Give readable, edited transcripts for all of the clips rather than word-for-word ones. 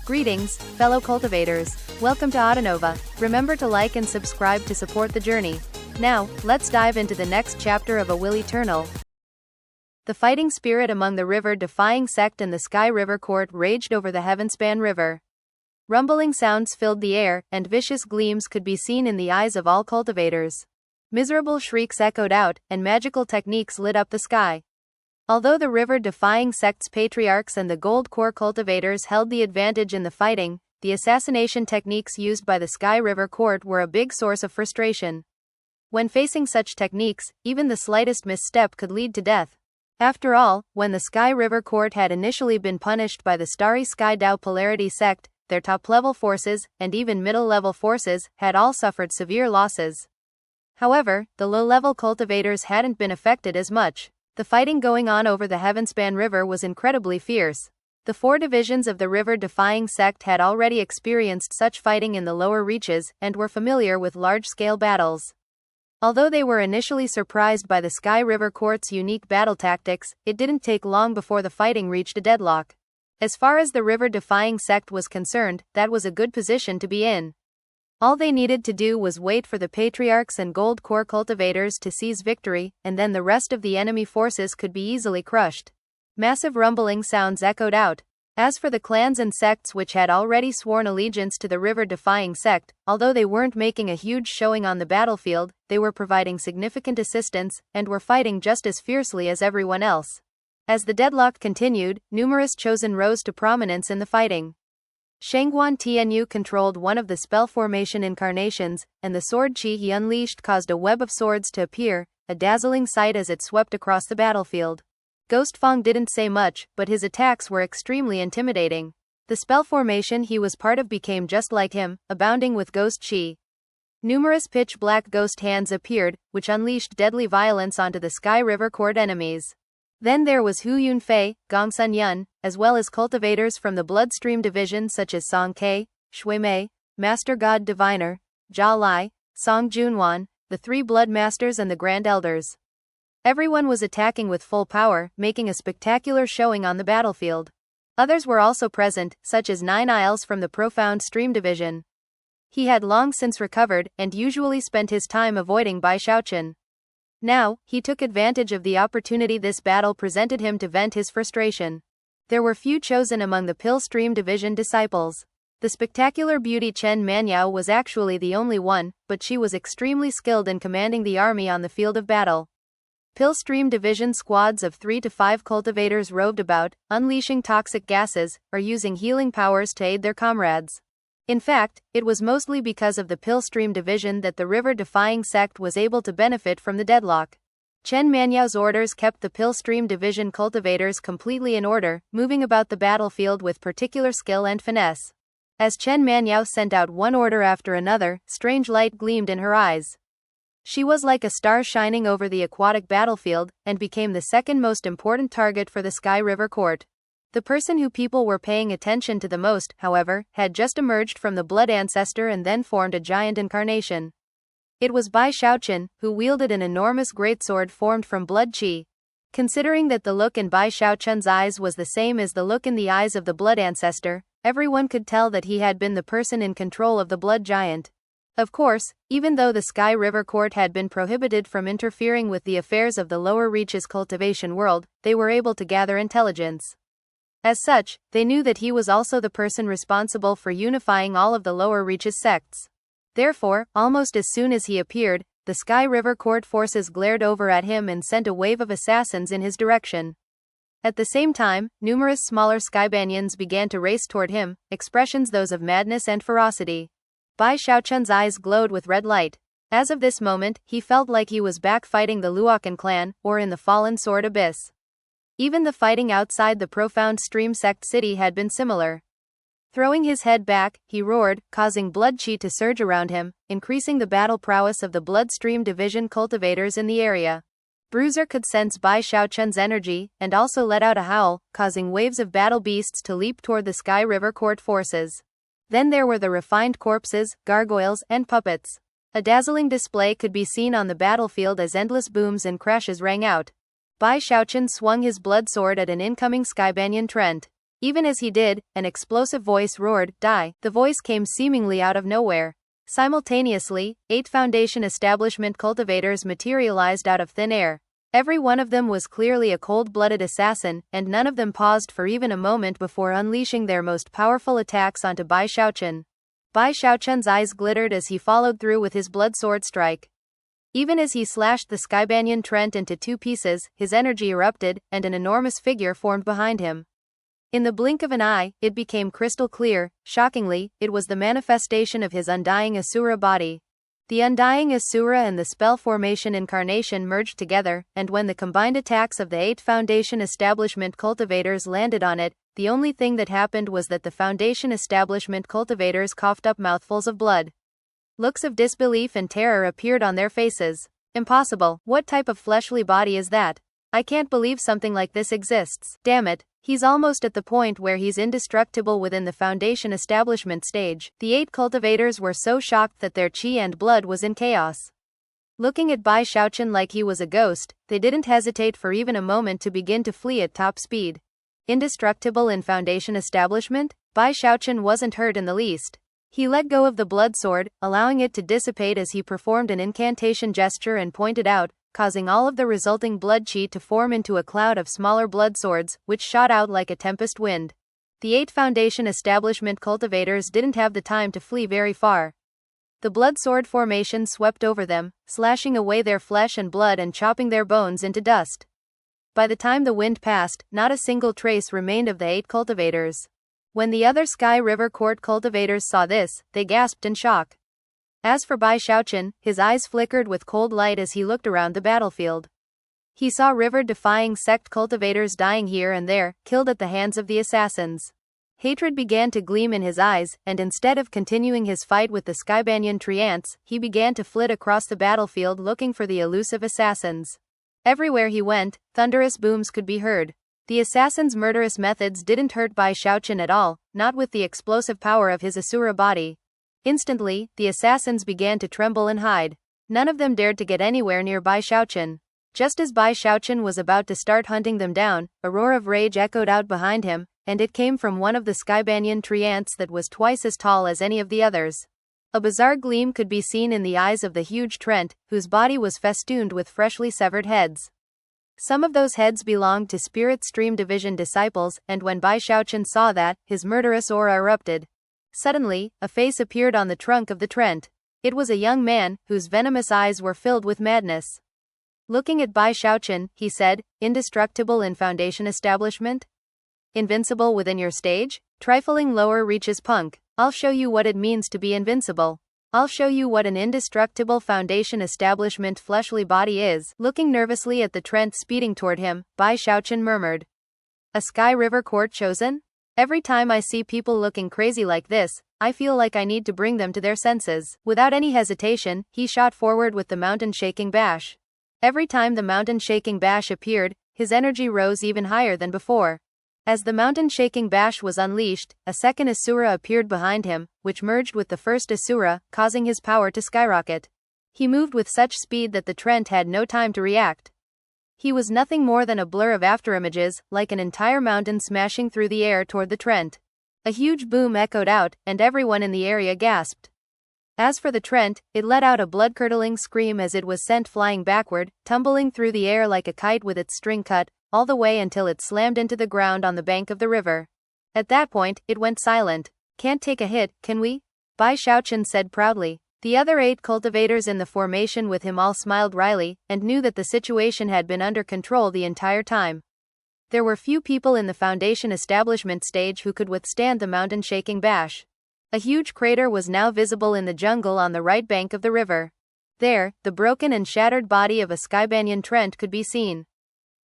Greetings, fellow cultivators. Welcome to Autonova. Remember to like and subscribe to support the journey. Now, let's dive into the next chapter of A Will Eternal. The fighting spirit among the river-defying sect and the Sky River Court raged over the Heavenspan River. Rumbling sounds filled the air, and vicious gleams could be seen in the eyes of all cultivators. Miserable shrieks echoed out, and magical techniques lit up the sky. Although the river-defying sect's patriarchs and the gold core cultivators held the advantage in the fighting, the assassination techniques used by the Sky River Court were a big source of frustration. When facing such techniques, even the slightest misstep could lead to death. After all, when the Sky River Court had initially been punished by the Starry Sky Dao Polarity sect, their top-level forces, and even middle-level forces, had all suffered severe losses. However, the low-level cultivators hadn't been affected as much. The fighting going on over the Heavenspan River was incredibly fierce. The four divisions of the river-defying sect had already experienced such fighting in the lower reaches, and were familiar with large-scale battles. Although they were initially surprised by the Sky River Court's unique battle tactics, it didn't take long before the fighting reached a deadlock. As far as the river-defying sect was concerned, that was a good position to be in. All they needed to do was wait for the patriarchs and gold core cultivators to seize victory, and then the rest of the enemy forces could be easily crushed. Massive rumbling sounds echoed out. As for the clans and sects which had already sworn allegiance to the river-defying sect, although they weren't making a huge showing on the battlefield, they were providing significant assistance, and were fighting just as fiercely as everyone else. As the deadlock continued, numerous chosen rose to prominence in the fighting. Shangguan Tianyu controlled one of the spell formation incarnations, and the sword chi he unleashed caused a web of swords to appear, a dazzling sight as it swept across the battlefield. Ghost Fong didn't say much, but his attacks were extremely intimidating. The spell formation he was part of became just like him, abounding with ghost chi. Numerous pitch-black ghost hands appeared, which unleashed deadly violence onto the Sky River Court enemies. Then there was Hu Yunfei, Gong Sun Yun, as well as cultivators from the Bloodstream division such as Song Ke, Shui Mei, Master God Diviner, Jia Lai, Song Junwan, the three Blood Masters and the Grand Elders. Everyone was attacking with full power, making a spectacular showing on the battlefield. Others were also present, such as Nine Isles from the Profound Stream division. He had long since recovered, and usually spent his time avoiding Bai Xiaochun. Now, he took advantage of the opportunity this battle presented him to vent his frustration. There were few chosen among the Pill Stream division disciples. The spectacular beauty Chen Manyao was actually the only one, but she was extremely skilled in commanding the army on the field of battle. Pill Stream division squads of 3 to 5 cultivators roved about, unleashing toxic gases, or using healing powers to aid their comrades. In fact, it was mostly because of the Pill Stream division that the river-defying sect was able to benefit from the deadlock. Chen Manyao's orders kept the Pill Stream division cultivators completely in order, moving about the battlefield with particular skill and finesse. As Chen Manyao sent out one order after another, strange light gleamed in her eyes. She was like a star shining over the aquatic battlefield, and became the second most important target for the Sky River Court. The person who people were paying attention to the most, however, had just emerged from the Blood Ancestor and then formed a giant incarnation. It was Bai Xiaochun, who wielded an enormous greatsword formed from blood chi. Considering that the look in Bai Xiaochun's eyes was the same as the look in the eyes of the Blood Ancestor, everyone could tell that he had been the person in control of the Blood Giant. Of course, even though the Sky River Court had been prohibited from interfering with the affairs of the lower reaches cultivation world, they were able to gather intelligence. As such, they knew that he was also the person responsible for unifying all of the lower reaches sects. Therefore, almost as soon as he appeared, the Sky River Court forces glared over at him and sent a wave of assassins in his direction. At the same time, numerous smaller Skybanians began to race toward him, expressions those of madness and ferocity. Bai Xiaochun's eyes glowed with red light. As of this moment, he felt like he was back fighting the Luokan clan, or in the Fallen Sword Abyss. Even the fighting outside the Profound Stream Sect city had been similar. Throwing his head back, he roared, causing blood chi to surge around him, increasing the battle prowess of the Bloodstream division cultivators in the area. Bruiser could sense Bai Xiaochun's energy, and also let out a howl, causing waves of battle beasts to leap toward the Sky River Court forces. Then there were the refined corpses, gargoyles, and puppets. A dazzling display could be seen on the battlefield as endless booms and crashes rang out. Bai Xiaochun swung his blood sword at an incoming Skybanian Trent. Even as he did, an explosive voice roared, "Die!" The voice came seemingly out of nowhere. Simultaneously, 8 Foundation establishment cultivators materialized out of thin air. Every one of them was clearly a cold-blooded assassin, and none of them paused for even a moment before unleashing their most powerful attacks onto Bai Xiaochun. Bai Xiaochun's eyes glittered as he followed through with his blood sword strike. Even as he slashed the Skybanyan Trent into 2 pieces, his energy erupted, and an enormous figure formed behind him. In the blink of an eye, it became crystal clear. Shockingly, it was the manifestation of his undying Asura body. The undying Asura and the spell formation incarnation merged together, and when the combined attacks of the 8 Foundation establishment cultivators landed on it, the only thing that happened was that the Foundation establishment cultivators coughed up mouthfuls of blood. Looks of disbelief and terror appeared on their faces. Impossible. What type of fleshly body is that? I can't believe something like this exists. Damn it. He's almost at the point where he's indestructible within the Foundation establishment stage. The 8 cultivators were so shocked that their chi and blood was in chaos. Looking at Bai Xiaochun like he was a ghost, they didn't hesitate for even a moment to begin to flee at top speed. Indestructible in Foundation establishment? Bai Xiaochun wasn't hurt in the least. He let go of the blood sword, allowing it to dissipate as he performed an incantation gesture and pointed out, causing all of the resulting blood chi to form into a cloud of smaller blood swords, which shot out like a tempest wind. The 8 Foundation establishment cultivators didn't have the time to flee very far. The blood sword formation swept over them, slashing away their flesh and blood and chopping their bones into dust. By the time the wind passed, not a single trace remained of the 8 cultivators. When the other Sky River Court cultivators saw this, they gasped in shock. As for Bai Xiaochun, his eyes flickered with cold light as he looked around the battlefield. He saw river-defying sect cultivators dying here and there, killed at the hands of the assassins. Hatred began to gleam in his eyes, and instead of continuing his fight with the Skybanyan Treants, he began to flit across the battlefield looking for the elusive assassins. Everywhere he went, thunderous booms could be heard. The assassin's murderous methods didn't hurt Bai Xiaochun at all, not with the explosive power of his Asura body. Instantly, the assassins began to tremble and hide. None of them dared to get anywhere near Bai Xiaochun. Just as Bai Xiaochun was about to start hunting them down, a roar of rage echoed out behind him, and it came from one of the Skybanyan Treants that was twice as tall as any of the others. A bizarre gleam could be seen in the eyes of the huge Trent, whose body was festooned with freshly severed heads. Some of those heads belonged to Spirit Stream Division disciples, and when Bai Xiaochun saw that, his murderous aura erupted. Suddenly, a face appeared on the trunk of the Trent. It was a young man, whose venomous eyes were filled with madness. Looking at Bai Xiaochun, he said, "Indestructible in Foundation establishment? Invincible within your stage? Trifling lower reaches punk. I'll show you what it means to be invincible. I'll show you what an indestructible Foundation establishment fleshly body is." Looking nervously at the Trent speeding toward him, Bai Xiaochun murmured. "A Sky River Court chosen? Every time I see people looking crazy like this, I feel like I need to bring them to their senses." Without any hesitation, he shot forward with the mountain-shaking bash. Every time the mountain-shaking bash appeared, his energy rose even higher than before. As the mountain-shaking bash was unleashed, a second Asura appeared behind him, which merged with the first Asura, causing his power to skyrocket. He moved with such speed that the Trent had no time to react. He was nothing more than a blur of afterimages, like an entire mountain smashing through the air toward the Trent. A huge boom echoed out, and everyone in the area gasped. As for the Trent, it let out a blood-curdling scream as it was sent flying backward, tumbling through the air like a kite with its string cut, all the way until it slammed into the ground on the bank of the river. At that point, it went silent. "Can't take a hit, can we?" Bai Xiaochun said proudly. The other 8 cultivators in the formation with him all smiled wryly, and knew that the situation had been under control the entire time. There were few people in the Foundation establishment stage who could withstand the mountain-shaking bash. A huge crater was now visible in the jungle on the right bank of the river. There, the broken and shattered body of a Skybanyan Trent could be seen.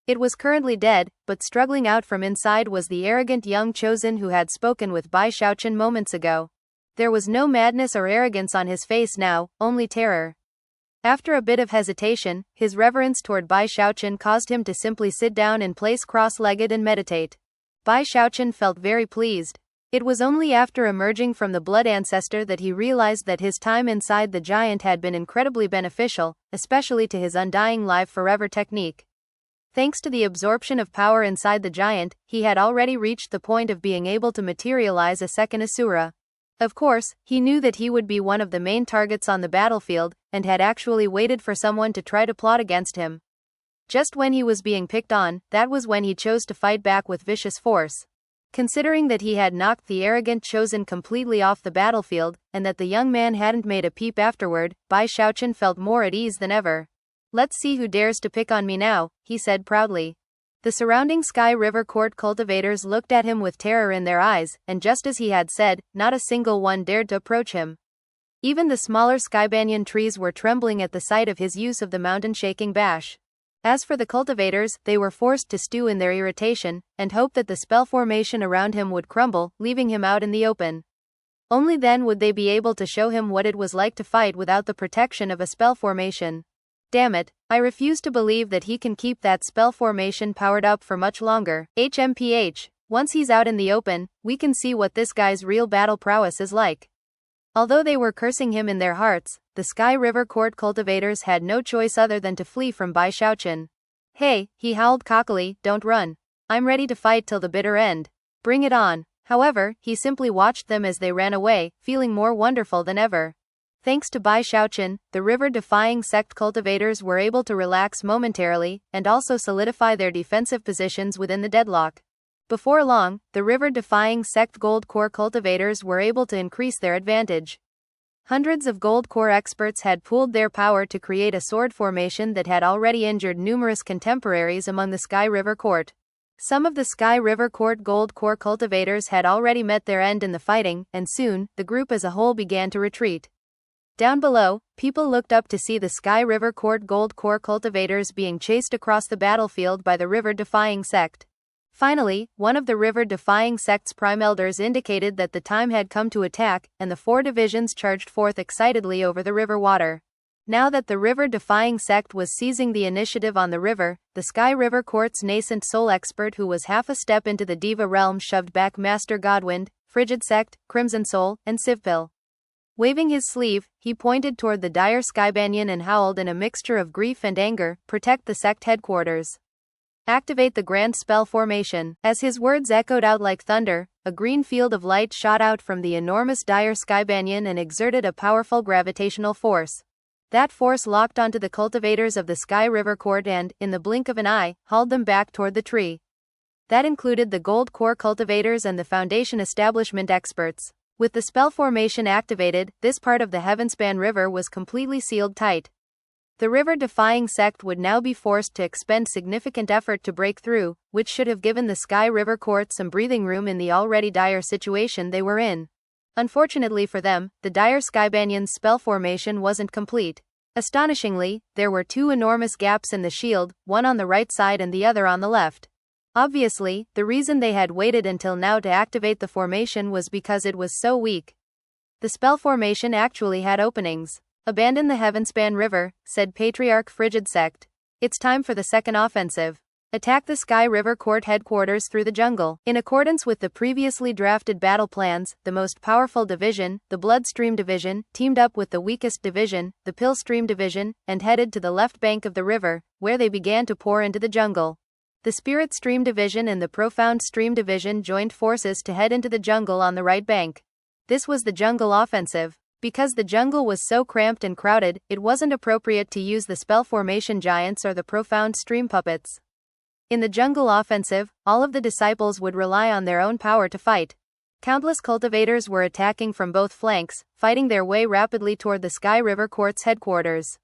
It was currently dead, but struggling out from inside was the arrogant young chosen who had spoken with Bai Xiaochun moments ago. There was no madness or arrogance on his face now, only terror. After a bit of hesitation, his reverence toward Bai Xiaochun caused him to simply sit down in place cross-legged and meditate. Bai Xiaochun felt very pleased. It was only after emerging from the blood ancestor that he realized that his time inside the giant had been incredibly beneficial, especially to his undying live forever technique. Thanks to the absorption of power inside the giant, he had already reached the point of being able to materialize a second Asura. Of course, he knew that he would be one of the main targets on the battlefield, and had actually waited for someone to try to plot against him. Just when he was being picked on, that was when he chose to fight back with vicious force. Considering that he had knocked the arrogant Chosen completely off the battlefield, and that the young man hadn't made a peep afterward, Bai Xiaochun felt more at ease than ever. "Let's see who dares to pick on me now," he said proudly. The surrounding Sky River Court cultivators looked at him with terror in their eyes, and just as he had said, not a single one dared to approach him. Even the smaller sky banyan trees were trembling at the sight of his use of the mountain-shaking bash. As for the cultivators, they were forced to stew in their irritation, and hope that the spell formation around him would crumble, leaving him out in the open. Only then would they be able to show him what it was like to fight without the protection of a spell formation. Damn it, I refuse to believe that he can keep that spell formation powered up for much longer. HMPH, once he's out in the open, we can see what this guy's real battle prowess is like. Although they were cursing him in their hearts, the Sky River Court cultivators had no choice other than to flee from Bai Xiaochun. "Hey," he howled cockily, "don't run. I'm ready to fight till the bitter end. Bring it on." However, he simply watched them as they ran away, feeling more wonderful than ever. Thanks to Bai Xiaochun, the river-defying sect cultivators were able to relax momentarily, and also solidify their defensive positions within the deadlock. Before long, the river-defying sect gold core cultivators were able to increase their advantage. Hundreds of gold core experts had pooled their power to create a sword formation that had already injured numerous contemporaries among the Sky River Court. Some of the Sky River Court gold core cultivators had already met their end in the fighting, and soon, the group as a whole began to retreat. Down below, people looked up to see the Sky River Court gold core cultivators being chased across the battlefield by the river-defying sect. Finally, one of the river-defying sect's prime elders indicated that the time had come to attack, and the 4 divisions charged forth excitedly over the river water. Now that the river-defying sect was seizing the initiative on the river, the Sky River Court's nascent soul expert who was half a step into the Diva realm shoved back Master Godwind, Frigid Sect, Crimson Soul, and Sivpil. Waving his sleeve, he pointed toward the dire Skybanyan and howled in a mixture of grief and anger, "Protect the sect headquarters. Activate the grand spell formation." As his words echoed out like thunder, a green field of light shot out from the enormous dire Skybanyan and exerted a powerful gravitational force. That force locked onto the cultivators of the Sky River Court and, in the blink of an eye, hauled them back toward the tree. That included the Gold Core cultivators and the Foundation establishment experts. With the spell formation activated, this part of the Heavenspan River was completely sealed tight. The river-defying sect would now be forced to expend significant effort to break through, which should have given the Sky River Court some breathing room in the already dire situation they were in. Unfortunately for them, the dire Skybanyan's spell formation wasn't complete. Astonishingly, there were 2 enormous gaps in the shield, one on the right side and the other on the left. Obviously, the reason they had waited until now to activate the formation was because it was so weak. The spell formation actually had openings. "Abandon the Heavenspan River," said Patriarch Frigid Sect. "It's time for the second offensive. Attack the Sky River Court headquarters through the jungle." In accordance with the previously drafted battle plans, the most powerful division, the Bloodstream Division, teamed up with the weakest division, the Pillstream Division, and headed to the left bank of the river, where they began to pour into the jungle. The Spirit Stream Division and the Profound Stream Division joined forces to head into the jungle on the right bank. This was the jungle offensive. Because the jungle was so cramped and crowded, it wasn't appropriate to use the spell formation giants or the profound stream puppets. In the jungle offensive, all of the disciples would rely on their own power to fight. Countless cultivators were attacking from both flanks, fighting their way rapidly toward the Sky River Court's headquarters.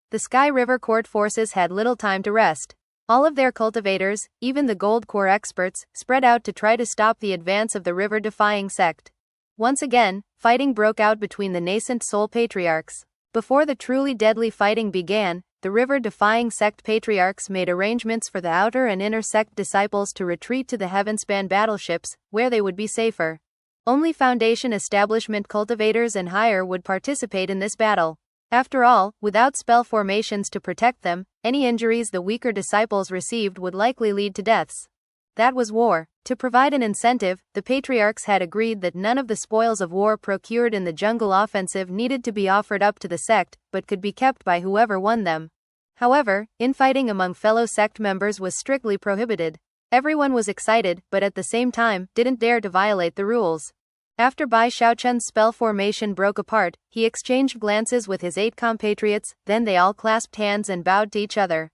The Sky River Court forces had little time to rest. All of their cultivators, even the Gold Core experts, spread out to try to stop the advance of the river-defying sect. Once again, fighting broke out between the nascent soul patriarchs. Before the truly deadly fighting began, the river-defying sect patriarchs made arrangements for the outer and inner sect disciples to retreat to the Heavenspan battleships, where they would be safer. Only Foundation establishment cultivators and higher would participate in this battle. After all, without spell formations to protect them, any injuries the weaker disciples received would likely lead to deaths. That was war. To provide an incentive, the patriarchs had agreed that none of the spoils of war procured in the jungle offensive needed to be offered up to the sect, but could be kept by whoever won them. However, infighting among fellow sect members was strictly prohibited. Everyone was excited, but at the same time, didn't dare to violate the rules. After Bai Xiaochun's spell formation broke apart, he exchanged glances with his 8 compatriots, then they all clasped hands and bowed to each other.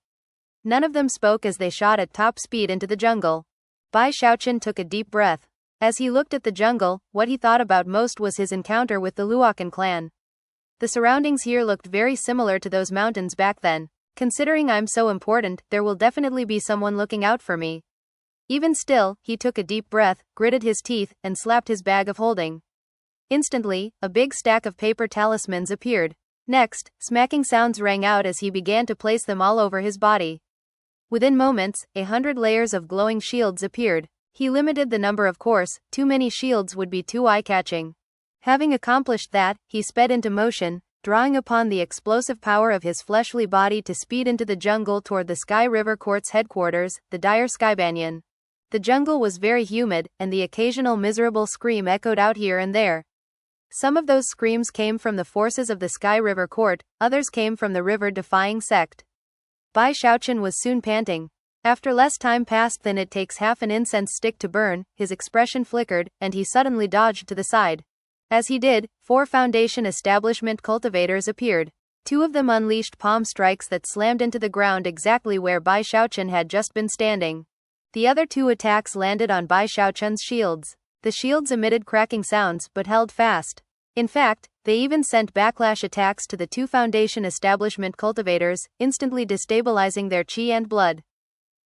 None of them spoke as they shot at top speed into the jungle. Bai Xiaochun took a deep breath. As he looked at the jungle, what he thought about most was his encounter with the Luokan clan. The surroundings here looked very similar to those mountains back then. Considering I'm so important, there will definitely be someone looking out for me. Even still, he took a deep breath, gritted his teeth, and slapped his bag of holding. Instantly, a big stack of paper talismans appeared. Next, smacking sounds rang out as he began to place them all over his body. Within moments, 100 layers of glowing shields appeared. He limited the number, of course, too many shields would be too eye-catching. Having accomplished that, he sped into motion, drawing upon the explosive power of his fleshly body to speed into the jungle toward the Sky River Court's headquarters, the Dire Sky Banyan. The jungle was very humid, and the occasional miserable scream echoed out here and there. Some of those screams came from the forces of the Sky River Court, others came from the river-defying sect. Bai Xiaochun was soon panting. After less time passed than it takes half an incense stick to burn, his expression flickered, and he suddenly dodged to the side. As he did, 4 Foundation establishment cultivators appeared. 2 of them unleashed palm strikes that slammed into the ground exactly where Bai Xiaochun had just been standing. The other 2 attacks landed on Bai Xiaochun's shields. The shields emitted cracking sounds but held fast. In fact, they even sent backlash attacks to the 2 Foundation establishment cultivators, instantly destabilizing their chi and blood.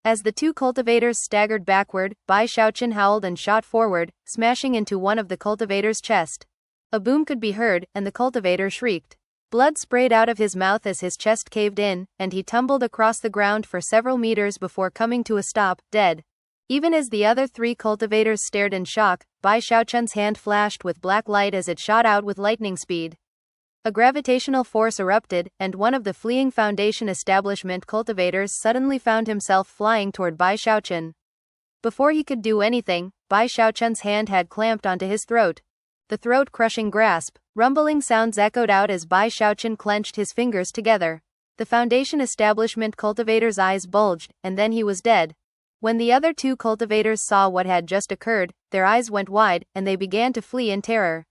As the 2 cultivators staggered backward, Bai Xiaochun howled and shot forward, smashing into one of the cultivators' chest. A boom could be heard, and the cultivator shrieked. Blood sprayed out of his mouth as his chest caved in, and he tumbled across the ground for several meters before coming to a stop, dead. Even as the other 3 cultivators stared in shock, Bai Xiaochun's hand flashed with black light as it shot out with lightning speed. A gravitational force erupted, and one of the fleeing Foundation establishment cultivators suddenly found himself flying toward Bai Xiaochun. Before he could do anything, Bai Xiaochun's hand had clamped onto his throat. The throat-crushing grasp, rumbling sounds echoed out as Bai Xiaochun clenched his fingers together. The Foundation establishment cultivator's eyes bulged, and then he was dead. When the other 2 cultivators saw what had just occurred, their eyes went wide, and they began to flee in terror.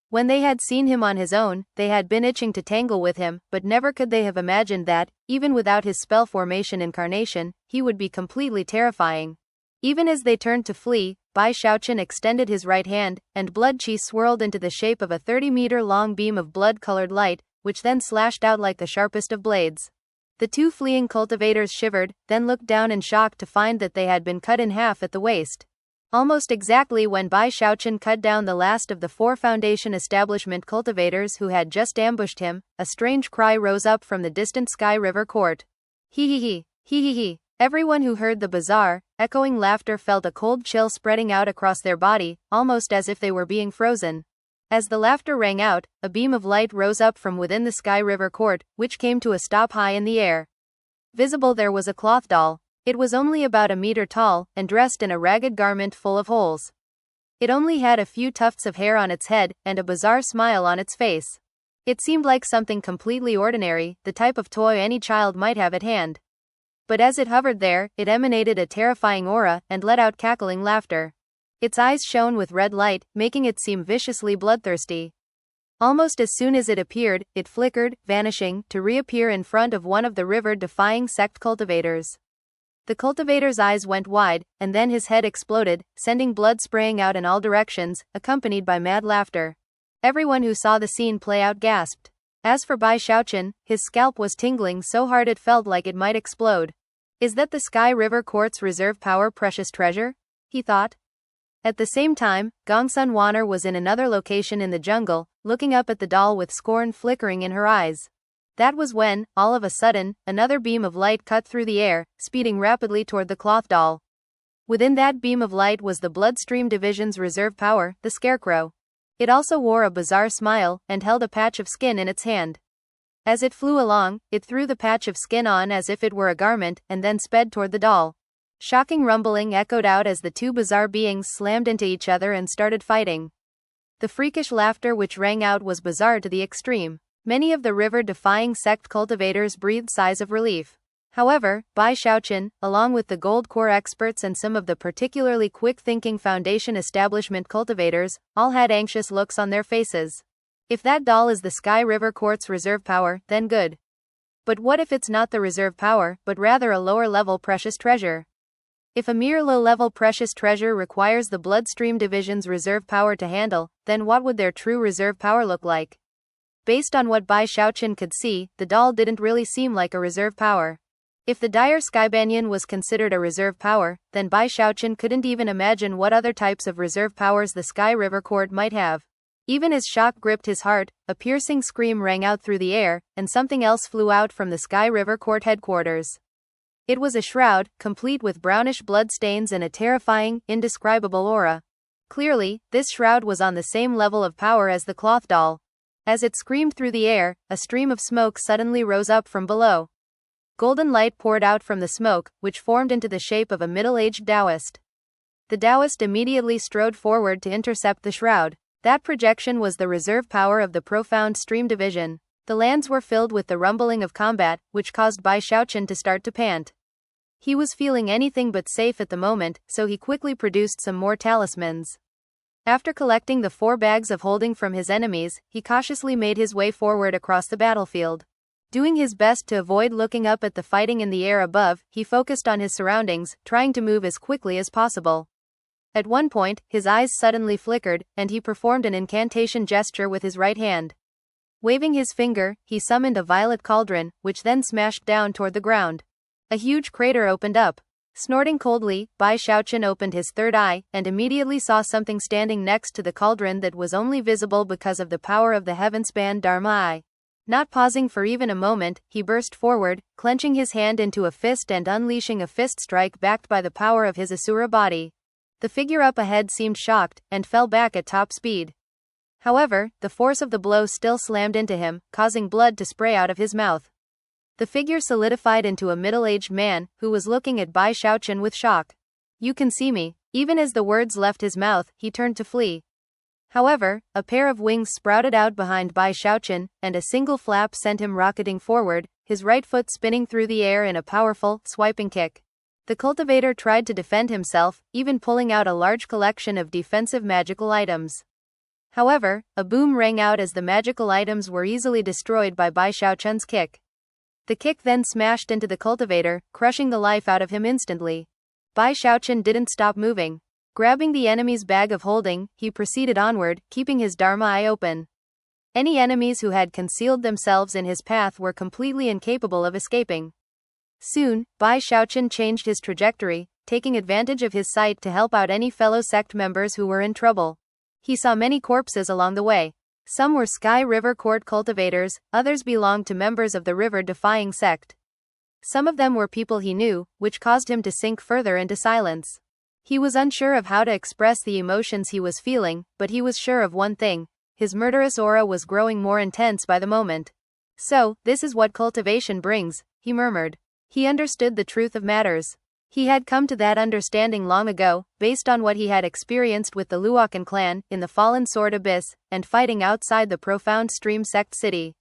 When they had seen him on his own, they had been itching to tangle with him, but never could they have imagined that, even without his spell formation incarnation, he would be completely terrifying. Even as they turned to flee, Bai Xiaochun extended his right hand, and blood chi swirled into the shape of a 30-meter-long beam of blood-colored light, which then slashed out like the sharpest of blades. The 2 fleeing cultivators shivered, then looked down in shock to find that they had been cut in half at the waist. Almost exactly when Bai Xiaochun cut down the last of the 4 Foundation establishment cultivators who had just ambushed him, a strange cry rose up from the distant Sky River Court. Hee hee hee, hee hee hee. Everyone who heard the bizarre, echoing laughter felt a cold chill spreading out across their body, almost as if they were being frozen. As the laughter rang out, a beam of light rose up from within the Sky River Court, which came to a stop high in the air. Visible there was a cloth doll. It was only about a meter tall, and dressed in a ragged garment full of holes. It only had a few tufts of hair on its head, and a bizarre smile on its face. It seemed like something completely ordinary, the type of toy any child might have at hand. But as it hovered there, it emanated a terrifying aura, and let out cackling laughter. Its eyes shone with red light, making it seem viciously bloodthirsty. Almost as soon as it appeared, it flickered, vanishing, to reappear in front of one of the river-defying sect cultivators. The cultivator's eyes went wide, and then his head exploded, sending blood spraying out in all directions, accompanied by mad laughter. Everyone who saw the scene play out gasped. As for Bai Xiaochun, his scalp was tingling so hard it felt like it might explode. Is that the Sky River Court's reserve power precious treasure? He thought. At the same time, Gongsun Wanner was in another location in the jungle, looking up at the doll with scorn flickering in her eyes. That was when, all of a sudden, another beam of light cut through the air, speeding rapidly toward the cloth doll. Within that beam of light was the Bloodstream Division's reserve power, the Scarecrow. It also wore a bizarre smile, and held a patch of skin in its hand. As it flew along, it threw the patch of skin on as if it were a garment, and then sped toward the doll. Shocking rumbling echoed out as the 2 bizarre beings slammed into each other and started fighting. The freakish laughter which rang out was bizarre to the extreme. Many of the river-defying sect cultivators breathed sighs of relief. However, Bai Xiaochun, along with the gold core experts and some of the particularly quick-thinking Foundation establishment cultivators, all had anxious looks on their faces. If that doll is the Sky River Court's reserve power, then good. But what if it's not the reserve power, but rather a lower-level precious treasure? If a mere low-level precious treasure requires the Bloodstream Division's reserve power to handle, then what would their true reserve power look like? Based on what Bai Xiaochun could see, the doll didn't really seem like a reserve power. If the dire Skybanyan was considered a reserve power, then Bai Xiaochun couldn't even imagine what other types of reserve powers the Sky River Court might have. Even as shock gripped his heart, a piercing scream rang out through the air, and something else flew out from the Sky River Court headquarters. It was a shroud, complete with brownish blood stains and a terrifying, indescribable aura. Clearly, this shroud was on the same level of power as the cloth doll. As it screamed through the air, a stream of smoke suddenly rose up from below. Golden light poured out from the smoke, which formed into the shape of a middle-aged Taoist. The Taoist immediately strode forward to intercept the shroud. That projection was the reserve power of the Profound Stream Division. The lands were filled with the rumbling of combat, which caused Bai Xiaochun to start to pant. He was feeling anything but safe at the moment, so he quickly produced some more talismans. After collecting the 4 bags of holding from his enemies, he cautiously made his way forward across the battlefield. Doing his best to avoid looking up at the fighting in the air above, he focused on his surroundings, trying to move as quickly as possible. At one point, his eyes suddenly flickered, and he performed an incantation gesture with his right hand. Waving his finger, he summoned a violet cauldron, which then smashed down toward the ground. A huge crater opened up. Snorting coldly, Bai Xiaochun opened his third eye, and immediately saw something standing next to the cauldron that was only visible because of the power of the heaven-span Dharma Eye. Not pausing for even a moment, he burst forward, clenching his hand into a fist and unleashing a fist strike backed by the power of his Asura body. The figure up ahead seemed shocked, and fell back at top speed. However, the force of the blow still slammed into him, causing blood to spray out of his mouth. The figure solidified into a middle-aged man, who was looking at Bai Xiaochun with shock. "You can see me." Even as the words left his mouth, he turned to flee. However, a pair of wings sprouted out behind Bai Xiaochun, and a single flap sent him rocketing forward, his right foot spinning through the air in a powerful, swiping kick. The cultivator tried to defend himself, even pulling out a large collection of defensive magical items. However, a boom rang out as the magical items were easily destroyed by Bai Xiaochun's kick. The kick then smashed into the cultivator, crushing the life out of him instantly. Bai Xiaochun didn't stop moving. Grabbing the enemy's bag of holding, he proceeded onward, keeping his Dharma eye open. Any enemies who had concealed themselves in his path were completely incapable of escaping. Soon, Bai Xiaochun changed his trajectory, taking advantage of his sight to help out any fellow sect members who were in trouble. He saw many corpses along the way. Some were Sky River Court cultivators, others belonged to members of the river-defying sect. Some of them were people he knew, which caused him to sink further into silence. He was unsure of how to express the emotions he was feeling, but he was sure of one thing: his murderous aura was growing more intense by the moment. "So, this is what cultivation brings," he murmured. He understood the truth of matters. He had come to that understanding long ago, based on what he had experienced with the Luokan clan, in the Fallen Sword Abyss, and fighting outside the Profound Stream Sect City.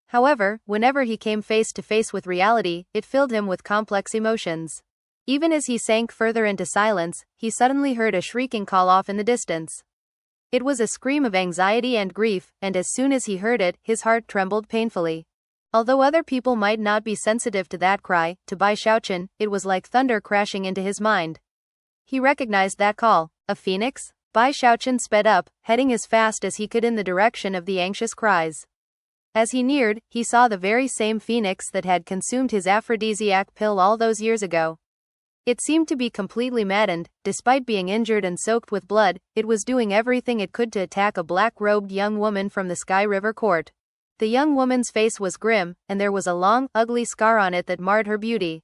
However, whenever he came face to face with reality, it filled him with complex emotions. Even as he sank further into silence, he suddenly heard a shrieking call off in the distance. It was a scream of anxiety and grief, and as soon as he heard it, his heart trembled painfully. Although other people might not be sensitive to that cry, to Bai Xiaochun, it was like thunder crashing into his mind. He recognized that call. A phoenix? Bai Xiaochun sped up, heading as fast as he could in the direction of the anxious cries. As he neared, he saw the very same phoenix that had consumed his aphrodisiac pill all those years ago. It seemed to be completely maddened. Despite being injured and soaked with blood, it was doing everything it could to attack a black-robed young woman from the Sky River Court. The young woman's face was grim, and there was a long, ugly scar on it that marred her beauty.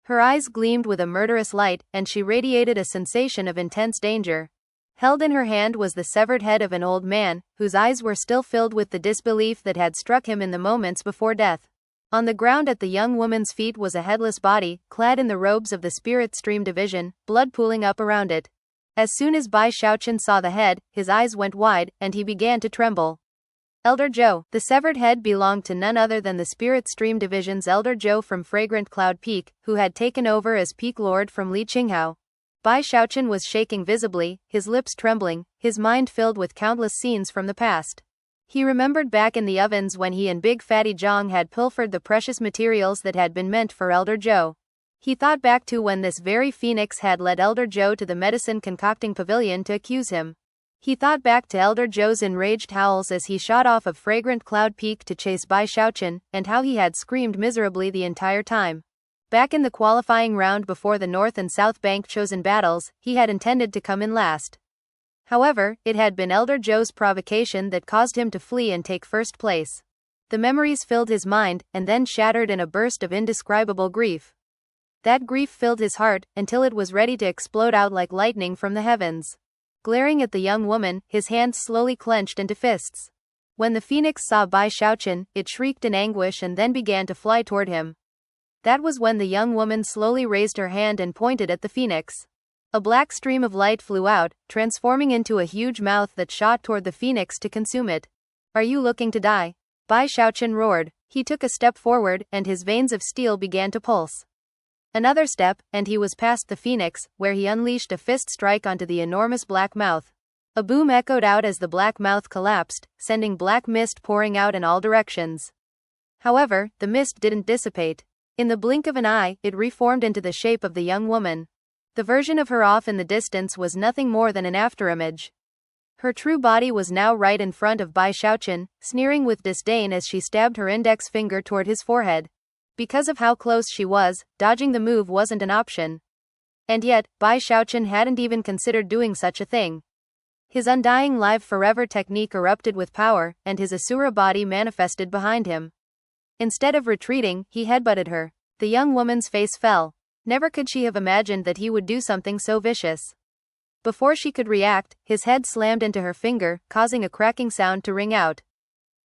Her eyes gleamed with a murderous light, and she radiated a sensation of intense danger. Held in her hand was the severed head of an old man, whose eyes were still filled with the disbelief that had struck him in the moments before death. On the ground at the young woman's feet was a headless body, clad in the robes of the Spirit Stream Division, blood pooling up around it. As soon as Bai Xiaochun saw the head, his eyes went wide, and he began to tremble. Elder Joe. The severed head belonged to none other than the Spirit Stream Division's Elder Joe from Fragrant Cloud Peak, who had taken over as Peak Lord from Li Qinghao. Bai Xiaochun was shaking visibly, his lips trembling, his mind filled with countless scenes from the past. He remembered back in the ovens when he and Big Fatty Zhang had pilfered the precious materials that had been meant for Elder Joe. He thought back to when this very phoenix had led Elder Joe to the medicine concocting pavilion to accuse him. He thought back to Elder Joe's enraged howls as he shot off of Fragrant Cloud Peak to chase Bai Xiaochun, and how he had screamed miserably the entire time. Back in the qualifying round before the North and South Bank chosen battles, he had intended to come in last. However, it had been Elder Joe's provocation that caused him to flee and take first place. The memories filled his mind, and then shattered in a burst of indescribable grief. That grief filled his heart, until it was ready to explode out like lightning from the heavens. Glaring at the young woman, his hands slowly clenched into fists. When the phoenix saw Bai Xiaochun, it shrieked in anguish and then began to fly toward him. That was when the young woman slowly raised her hand and pointed at the phoenix. A black stream of light flew out, transforming into a huge mouth that shot toward the phoenix to consume it. Are you looking to die? Bai Xiaochun roared. He took a step forward, and his veins of steel began to pulse. Another step, and he was past the phoenix, where he unleashed a fist strike onto the enormous black mouth. A boom echoed out as the black mouth collapsed, sending black mist pouring out in all directions. However, the mist didn't dissipate. In the blink of an eye, it reformed into the shape of the young woman. The version of her off in the distance was nothing more than an afterimage. Her true body was now right in front of Bai Xiaochun, sneering with disdain as she stabbed her index finger toward his forehead. Because of how close she was, dodging the move wasn't an option. And yet, Bai Xiaochun hadn't even considered doing such a thing. His undying live forever technique erupted with power, and his Asura body manifested behind him. Instead of retreating, he headbutted her. The young woman's face fell. Never could she have imagined that he would do something so vicious. Before she could react, his head slammed into her finger, causing a cracking sound to ring out.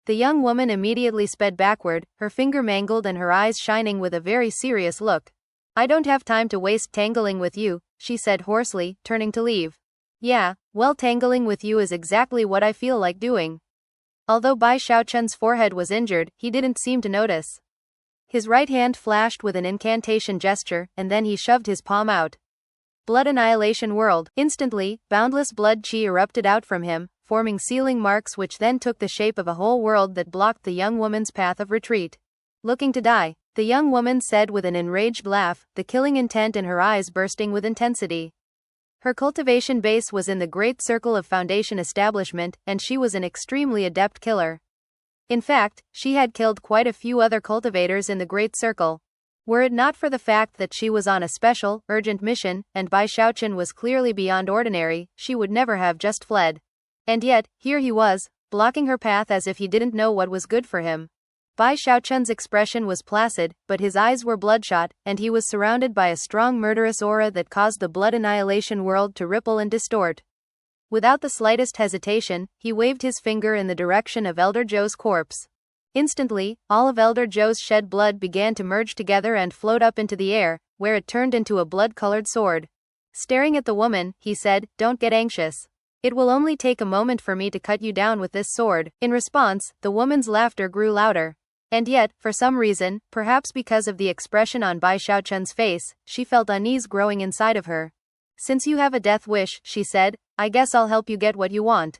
The young woman immediately sped backward, her finger mangled and her eyes shining with a very serious look. I don't have time to waste tangling with you, she said hoarsely, turning to leave. Yeah, well, tangling with you is exactly what I feel like doing. Although Bai Xiaochun's forehead was injured, he didn't seem to notice. His right hand flashed with an incantation gesture, and then he shoved his palm out. Blood Annihilation World. Instantly, boundless blood chi erupted out from him, forming sealing marks which then took the shape of a whole world that blocked the young woman's path of retreat. Looking to die, the young woman said with an enraged laugh, the killing intent in her eyes bursting with intensity. Her cultivation base was in the great circle of Foundation establishment, and she was an extremely adept killer. In fact, she had killed quite a few other cultivators in the Great Circle. Were it not for the fact that she was on a special, urgent mission, and Bai Xiaochun was clearly beyond ordinary, she would never have just fled. And yet, here he was, blocking her path as if he didn't know what was good for him. Bai Xiaochun's expression was placid, but his eyes were bloodshot, and he was surrounded by a strong murderous aura that caused the blood annihilation world to ripple and distort. Without the slightest hesitation, he waved his finger in the direction of Elder Joe's corpse. Instantly, all of Elder Joe's shed blood began to merge together and float up into the air, where it turned into a blood-colored sword. Staring at the woman, he said, "Don't get anxious. It will only take a moment for me to cut you down with this sword." In response, the woman's laughter grew louder. And yet, for some reason, perhaps because of the expression on Bai Xiaochun's face, she felt unease growing inside of her. "Since you have a death wish," she said, "I guess I'll help you get what you want."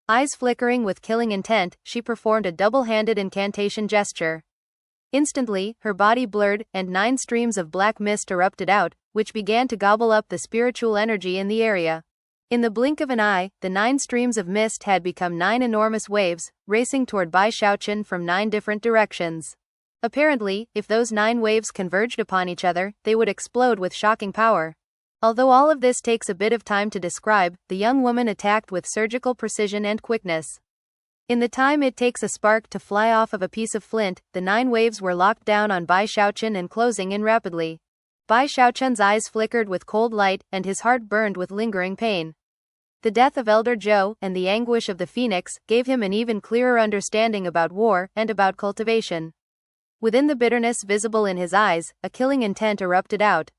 Eyes flickering with killing intent, she performed a double-handed incantation gesture. Instantly, her body blurred, and 9 streams of black mist erupted out, which began to gobble up the spiritual energy in the area. In the blink of an eye, the 9 streams of mist had become 9 enormous waves, racing toward Bai Xiaochun from 9 different directions. Apparently, if those 9 waves converged upon each other, they would explode with shocking power. Although all of this takes a bit of time to describe, the young woman attacked with surgical precision and quickness. In the time it takes a spark to fly off of a piece of flint, the 9 waves were locked down on Bai Xiaochun and closing in rapidly. Bai Xiaochun's eyes flickered with cold light, and his heart burned with lingering pain. The death of Elder Joe, and the anguish of the phoenix, gave him an even clearer understanding about war, and about cultivation. Within the bitterness visible in his eyes, a killing intent erupted out.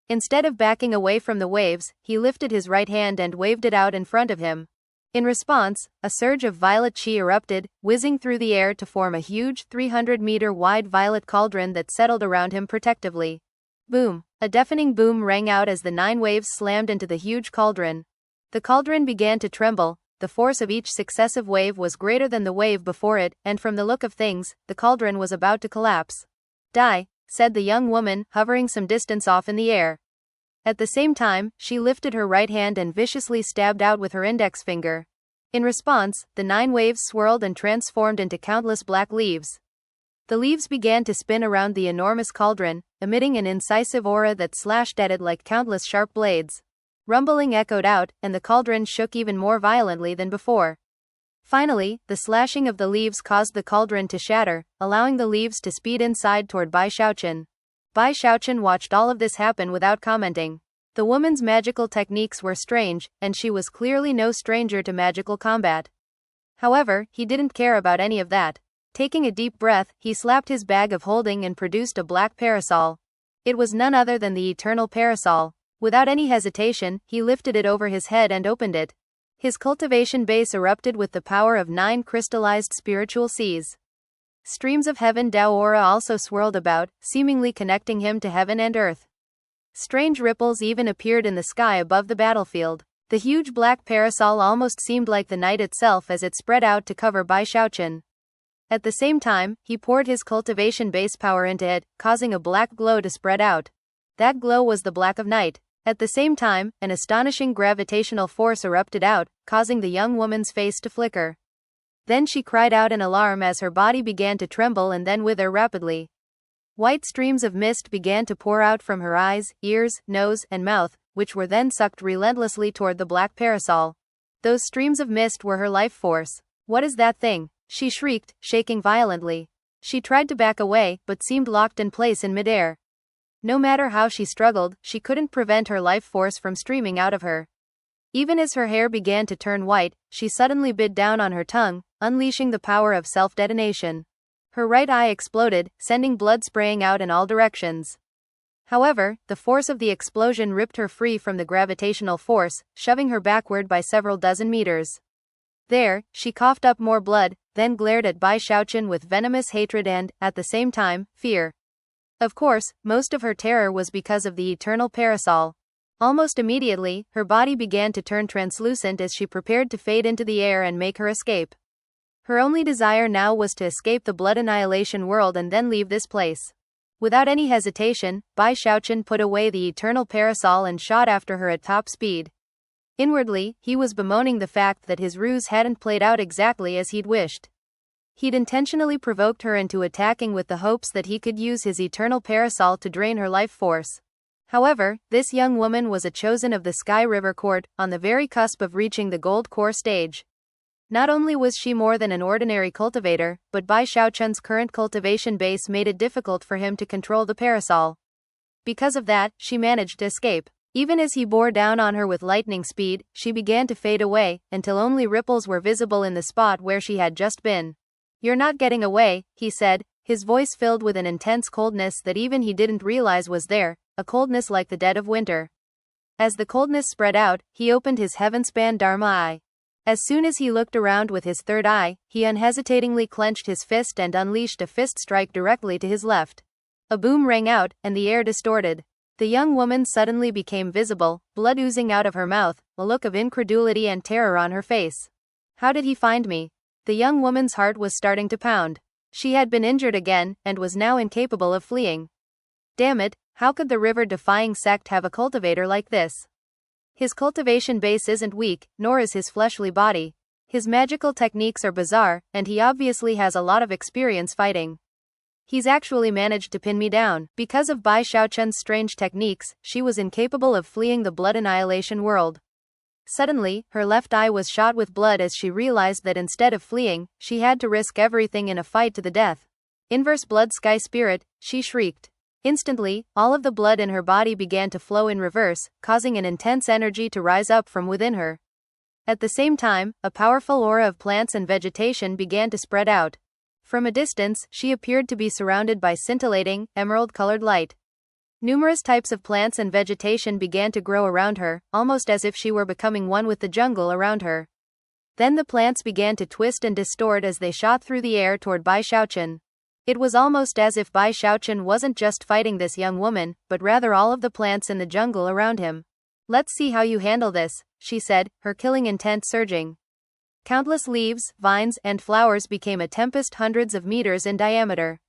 Instead of backing away from the waves, he lifted his right hand and waved it out in front of him. In response, a surge of violet chi erupted, whizzing through the air to form a huge 300-meter-wide violet cauldron that settled around him protectively. Boom! A deafening boom rang out as the 9 waves slammed into the huge cauldron. The cauldron began to tremble. The force of each successive wave was greater than the wave before it, and from the look of things, the cauldron was about to collapse. Die, said the young woman, hovering some distance off in the air. At the same time, she lifted her right hand and viciously stabbed out with her index finger. In response, the 9 waves swirled and transformed into countless black leaves. The leaves began to spin around the enormous cauldron, emitting an incisive aura that slashed at it like countless sharp blades. Rumbling echoed out, and the cauldron shook even more violently than before. Finally, the slashing of the leaves caused the cauldron to shatter, allowing the leaves to speed inside toward Bai Xiaochun. Bai Xiaochun watched all of this happen without commenting. The woman's magical techniques were strange, and she was clearly no stranger to magical combat. However, he didn't care about any of that. Taking a deep breath, he slapped his bag of holding and produced a black parasol. It was none other than the eternal parasol. Without any hesitation, he lifted it over his head and opened it. His cultivation base erupted with the power of 9 crystallized spiritual seas. Streams of heaven Dao aura also swirled about, seemingly connecting him to heaven and earth. Strange ripples even appeared in the sky above the battlefield. The huge black parasol almost seemed like the night itself as it spread out to cover Bai Xiaochun. At the same time, he poured his cultivation base power into it, causing a black glow to spread out. That glow was the black of night. At the same time, an astonishing gravitational force erupted out, causing the young woman's face to flicker. Then she cried out in alarm as her body began to tremble and then wither rapidly. White streams of mist began to pour out from her eyes, ears, nose, and mouth, which were then sucked relentlessly toward the black parasol. Those streams of mist were her life force. What is that thing? She shrieked, shaking violently. She tried to back away, but seemed locked in place in midair. No matter how she struggled, she couldn't prevent her life force from streaming out of her. Even as her hair began to turn white, she suddenly bit down on her tongue, unleashing the power of self-detonation. Her right eye exploded, sending blood spraying out in all directions. However, the force of the explosion ripped her free from the gravitational force, shoving her backward by several dozen meters. There, she coughed up more blood, then glared at Bai Xiaochun with venomous hatred and, at the same time, fear. Of course, most of her terror was because of the eternal parasol. Almost immediately, her body began to turn translucent as she prepared to fade into the air and make her escape. Her only desire now was to escape the blood annihilation world and then leave this place. Without any hesitation, Bai Xiaochun put away the eternal parasol and shot after her at top speed. Inwardly, he was bemoaning the fact that his ruse hadn't played out exactly as he'd wished. He'd intentionally provoked her into attacking with the hopes that he could use his eternal parasol to drain her life force. However, this young woman was a chosen of the Sky River Court, on the very cusp of reaching the Gold Core stage. Not only was she more than an ordinary cultivator, but Bai Xiaochun's current cultivation base made it difficult for him to control the parasol. Because of that, she managed to escape. Even as he bore down on her with lightning speed, she began to fade away, until only ripples were visible in the spot where she had just been. "You're not getting away," he said, his voice filled with an intense coldness that even he didn't realize was there, a coldness like the dead of winter. As the coldness spread out, he opened his heaven-span Dharma eye. As soon as he looked around with his third eye, he unhesitatingly clenched his fist and unleashed a fist strike directly to his left. A boom rang out, and the air distorted. The young woman suddenly became visible, blood oozing out of her mouth, a look of incredulity and terror on her face. "How did he find me?" The young woman's heart was starting to pound. She had been injured again, and was now incapable of fleeing. Damn it, how could the river-defying sect have a cultivator like this? His cultivation base isn't weak, nor is his fleshly body. His magical techniques are bizarre, and he obviously has a lot of experience fighting. He's actually managed to pin me down. Because of Bai Xiaochun's strange techniques, she was incapable of fleeing the blood annihilation world. Suddenly, her left eye was shot with blood as she realized that instead of fleeing, she had to risk everything in a fight to the death. "Inverse blood sky spirit," she shrieked. Instantly, all of the blood in her body began to flow in reverse, causing an intense energy to rise up from within her. At the same time, a powerful aura of plants and vegetation began to spread out. From a distance, she appeared to be surrounded by scintillating, emerald-colored light. Numerous types of plants and vegetation began to grow around her, almost as if she were becoming one with the jungle around her. Then the plants began to twist and distort as they shot through the air toward Bai Xiaochun. It was almost as if Bai Xiaochun wasn't just fighting this young woman, but rather all of the plants in the jungle around him. "Let's see how you handle this," she said, her killing intent surging. Countless leaves, vines, and flowers became a tempest hundreds of meters in diameter.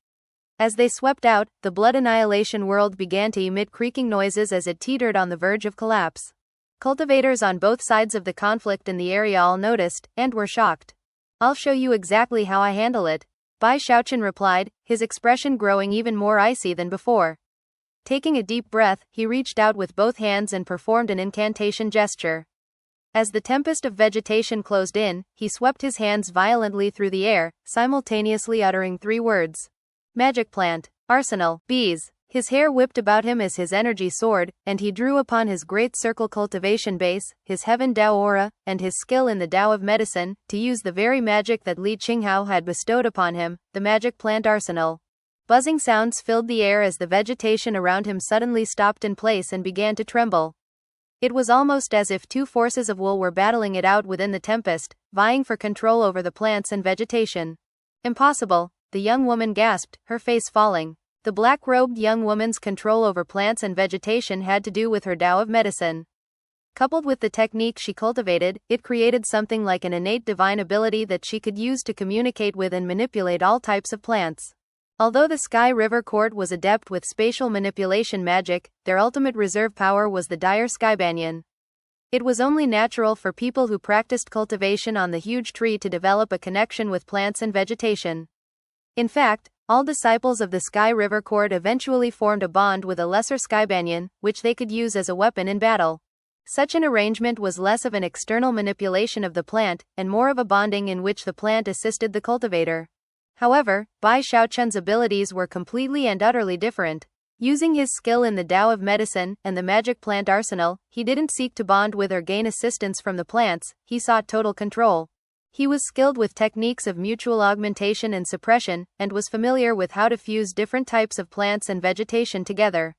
As they swept out, the blood annihilation world began to emit creaking noises as it teetered on the verge of collapse. Cultivators on both sides of the conflict in the area all noticed, and were shocked. "I'll show you exactly how I handle it," Bai Xiaochun replied, his expression growing even more icy than before. Taking a deep breath, he reached out with both hands and performed an incantation gesture. As the tempest of vegetation closed in, he swept his hands violently through the air, simultaneously uttering 3 words. "Magic plant, arsenal, bees." His hair whipped about him as his energy soared, and he drew upon his great circle cultivation base, his heaven Dao aura, and his skill in the Dao of medicine, to use the very magic that Li Qinghao had bestowed upon him, the magic plant arsenal. Buzzing sounds filled the air as the vegetation around him suddenly stopped in place and began to tremble. It was almost as if 2 forces of will were battling it out within the tempest, vying for control over the plants and vegetation. "Impossible," the young woman gasped, her face falling. The black-robed young woman's control over plants and vegetation had to do with her Tao of medicine. Coupled with the technique she cultivated, it created something like an innate divine ability that she could use to communicate with and manipulate all types of plants. Although the Sky River Court was adept with spatial manipulation magic, their ultimate reserve power was the dire sky banyan. It was only natural for people who practiced cultivation on the huge tree to develop a connection with plants and vegetation. In fact, all disciples of the Sky River Court eventually formed a bond with a lesser sky banyan, which they could use as a weapon in battle. Such an arrangement was less of an external manipulation of the plant, and more of a bonding in which the plant assisted the cultivator. However, Bai Xiaochun's abilities were completely and utterly different. Using his skill in the Tao of medicine and the magic plant arsenal, he didn't seek to bond with or gain assistance from the plants, he sought total control. He was skilled with techniques of mutual augmentation and suppression, and was familiar with how to fuse different types of plants and vegetation together.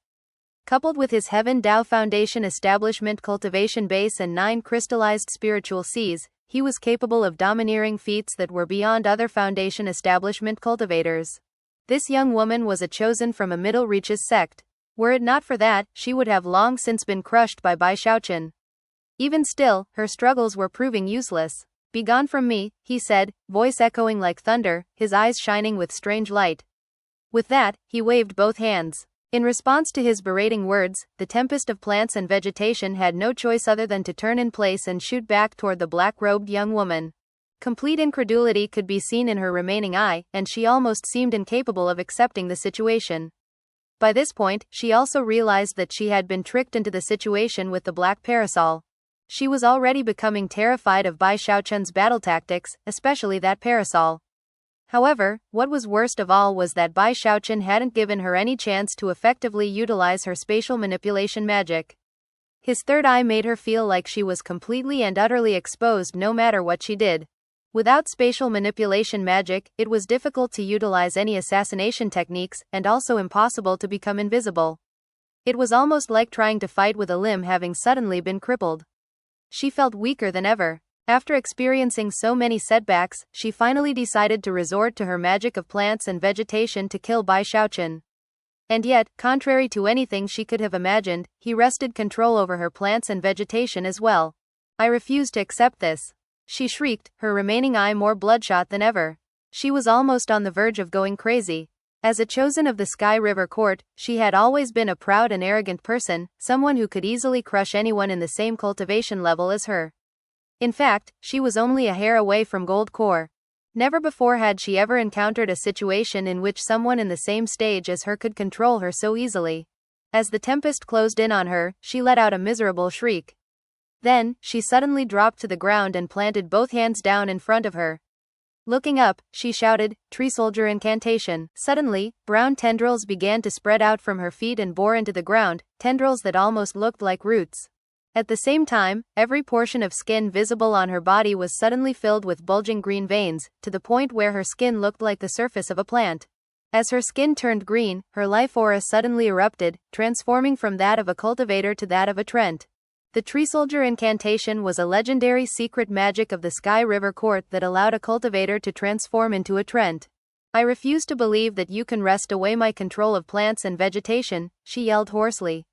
Coupled with his Heaven Dao Foundation establishment cultivation base and 9 crystallized spiritual seas, he was capable of domineering feats that were beyond other foundation establishment cultivators. This young woman was a chosen from a Middle Reaches sect. Were it not for that, she would have long since been crushed by Bai Xiaochun. Even still, her struggles were proving useless. "Begone from me," he said, voice echoing like thunder, his eyes shining with strange light. With that, he waved both hands. In response to his berating words, the tempest of plants and vegetation had no choice other than to turn in place and shoot back toward the black-robed young woman. Complete incredulity could be seen in her remaining eye, and she almost seemed incapable of accepting the situation. By this point, she also realized that she had been tricked into the situation with the black parasol. She was already becoming terrified of Bai Xiaochun's battle tactics, especially that parasol. However, what was worst of all was that Bai Xiaochun hadn't given her any chance to effectively utilize her spatial manipulation magic. His third eye made her feel like she was completely and utterly exposed no matter what she did. Without spatial manipulation magic, it was difficult to utilize any assassination techniques, and also impossible to become invisible. It was almost like trying to fight with a limb having suddenly been crippled. She felt weaker than ever. After experiencing so many setbacks, she finally decided to resort to her magic of plants and vegetation to kill Bai Xiaochun. And yet, contrary to anything she could have imagined, he wrested control over her plants and vegetation as well. "I refuse to accept this," she shrieked, her remaining eye more bloodshot than ever. She was almost on the verge of going crazy. As a chosen of the Sky River Court, she had always been a proud and arrogant person, someone who could easily crush anyone in the same cultivation level as her. In fact, she was only a hair away from gold core. Never before had she ever encountered a situation in which someone in the same stage as her could control her so easily. As the tempest closed in on her, she let out a miserable shriek. Then, she suddenly dropped to the ground and planted both hands down in front of her. Looking up, she shouted, "Tree soldier incantation." Suddenly, brown tendrils began to spread out from her feet and bore into the ground, tendrils that almost looked like roots. At the same time, every portion of skin visible on her body was suddenly filled with bulging green veins, to the point where her skin looked like the surface of a plant. As her skin turned green, her life aura suddenly erupted, transforming from that of a cultivator to that of a Trent. The Tree Soldier incantation was a legendary secret magic of the Sky River Court that allowed a cultivator to transform into a trent. I refuse to believe that you can wrest away my control of plants and vegetation, she yelled hoarsely.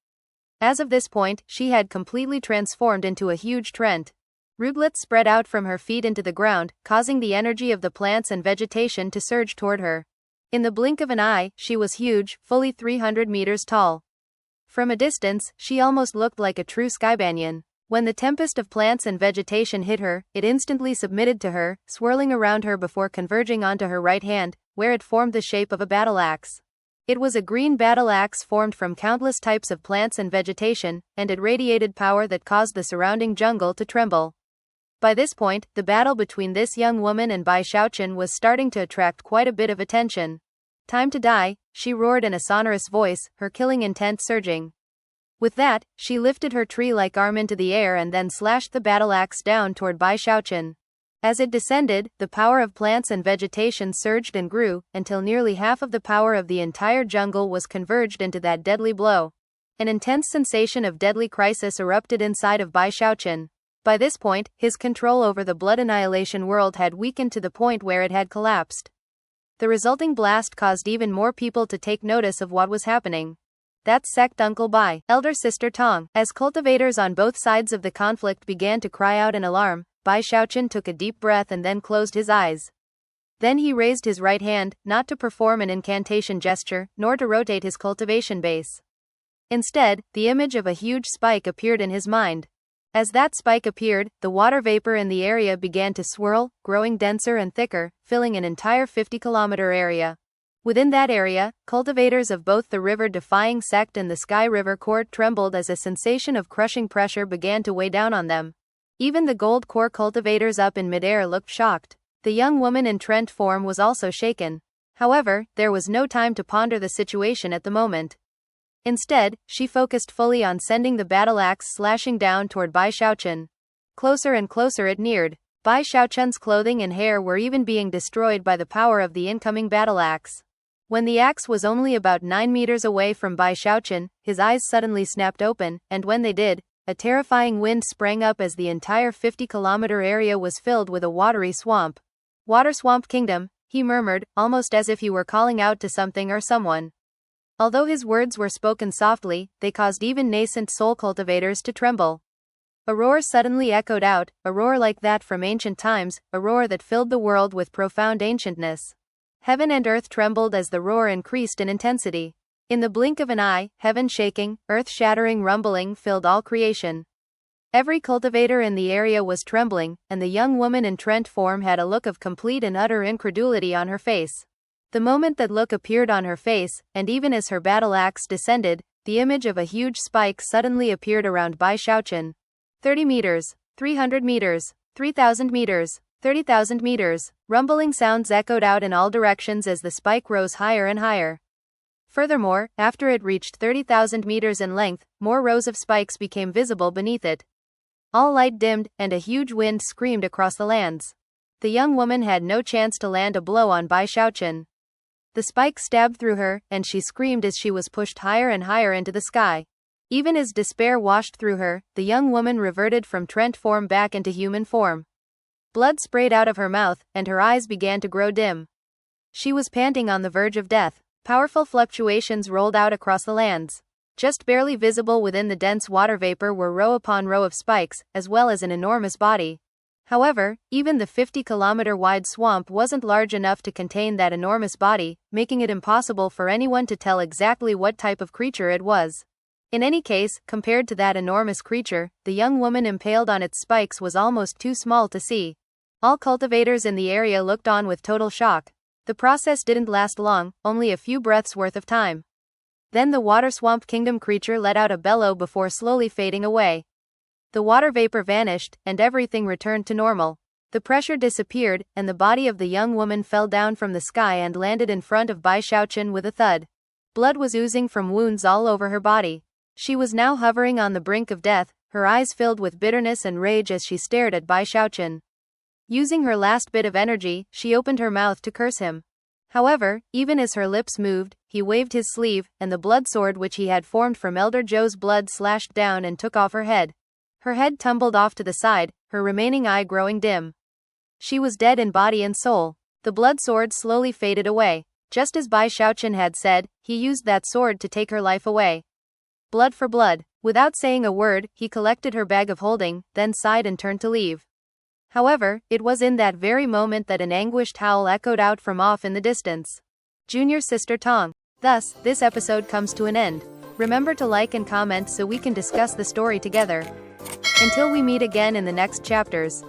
As of this point, she had completely transformed into a huge trent. Rootlets spread out from her feet into the ground, causing the energy of the plants and vegetation to surge toward her. In the blink of an eye, she was huge, fully 300 meters tall. From a distance, she almost looked like a true skybanyan. When the tempest of plants and vegetation hit her, it instantly submitted to her, swirling around her before converging onto her right hand, where it formed the shape of a battle axe. It was a green battle axe formed from countless types of plants and vegetation, and it radiated power that caused the surrounding jungle to tremble. By this point, the battle between this young woman and Bai Xiaochun was starting to attract quite a bit of attention. "Time to die," she roared in a sonorous voice, her killing intent surging. With that, she lifted her tree-like arm into the air and then slashed the battle axe down toward Bai Xiaochun. As it descended, the power of plants and vegetation surged and grew, until nearly half of the power of the entire jungle was converged into that deadly blow. An intense sensation of deadly crisis erupted inside of Bai Xiaochun. By this point, his control over the blood annihilation world had weakened to the point where it had collapsed. The resulting blast caused even more people to take notice of what was happening. "That's sect Uncle Bai, elder sister Tong." As cultivators on both sides of the conflict began to cry out in alarm, Bai Xiaochun took a deep breath and then closed his eyes. Then he raised his right hand, not to perform an incantation gesture, nor to rotate his cultivation base. Instead, the image of a huge spike appeared in his mind. As that spike appeared, the water vapor in the area began to swirl, growing denser and thicker, filling an entire 50-kilometer area. Within that area, cultivators of both the river-defying sect and the Sky River Court trembled as a sensation of crushing pressure began to weigh down on them. Even the gold core cultivators up in midair looked shocked. The young woman in trent form was also shaken. However, there was no time to ponder the situation at the moment. Instead, she focused fully on sending the battle axe slashing down toward Bai Xiaochun. Closer and closer it neared. Bai Xiaochun's clothing and hair were even being destroyed by the power of the incoming battle axe. When the axe was only about 9 meters away from Bai Xiaochun, his eyes suddenly snapped open, and when they did, a terrifying wind sprang up as the entire 50-kilometer area was filled with a watery swamp. "Water Swamp Kingdom," he murmured, almost as if he were calling out to something or someone. Although his words were spoken softly, they caused even nascent soul cultivators to tremble. A roar suddenly echoed out, a roar like that from ancient times, a roar that filled the world with profound ancientness. Heaven and earth trembled as the roar increased in intensity. In the blink of an eye, heaven shaking, earth-shattering rumbling filled all creation. Every cultivator in the area was trembling, and the young woman in trent form had a look of complete and utter incredulity on her face. The moment that look appeared on her face, and even as her battle axe descended, the image of a huge spike suddenly appeared around Bai Xiaochun. 30 meters, 300 meters, 3,000 meters, 30,000 meters, rumbling sounds echoed out in all directions as the spike rose higher and higher. Furthermore, after it reached 30,000 meters in length, more rows of spikes became visible beneath it. All light dimmed, and a huge wind screamed across the lands. The young woman had no chance to land a blow on Bai Xiaochun. The spike stabbed through her, and she screamed as she was pushed higher and higher into the sky. Even as despair washed through her, the young woman reverted from trent form back into human form. Blood sprayed out of her mouth, and her eyes began to grow dim. She was panting on the verge of death. Powerful fluctuations rolled out across the lands. Just barely visible within the dense water vapor were row upon row of spikes, as well as an enormous body. However, even the 50-kilometer-wide swamp wasn't large enough to contain that enormous body, making it impossible for anyone to tell exactly what type of creature it was. In any case, compared to that enormous creature, the young woman impaled on its spikes was almost too small to see. All cultivators in the area looked on with total shock. The process didn't last long, only a few breaths worth of time. Then the Water Swamp Kingdom creature let out a bellow before slowly fading away. The water vapor vanished, and everything returned to normal. The pressure disappeared, and the body of the young woman fell down from the sky and landed in front of Bai Xiaochun with a thud. Blood was oozing from wounds all over her body. She was now hovering on the brink of death, her eyes filled with bitterness and rage as she stared at Bai Xiaochun. Using her last bit of energy, she opened her mouth to curse him. However, even as her lips moved, he waved his sleeve, and the blood sword which he had formed from Elder Zhou's blood slashed down and took off her head. Her head tumbled off to the side, her remaining eye growing dim. She was dead in body and soul. The blood sword slowly faded away. Just as Bai Xiaochun had said, he used that sword to take her life away. Blood for blood. Without saying a word, he collected her bag of holding, then sighed and turned to leave. However, it was in that very moment that an anguished howl echoed out from off in the distance. Junior sister Tong. Thus, this episode comes to an end. Remember to like and comment so we can discuss the story together. Until we meet again in the next chapters.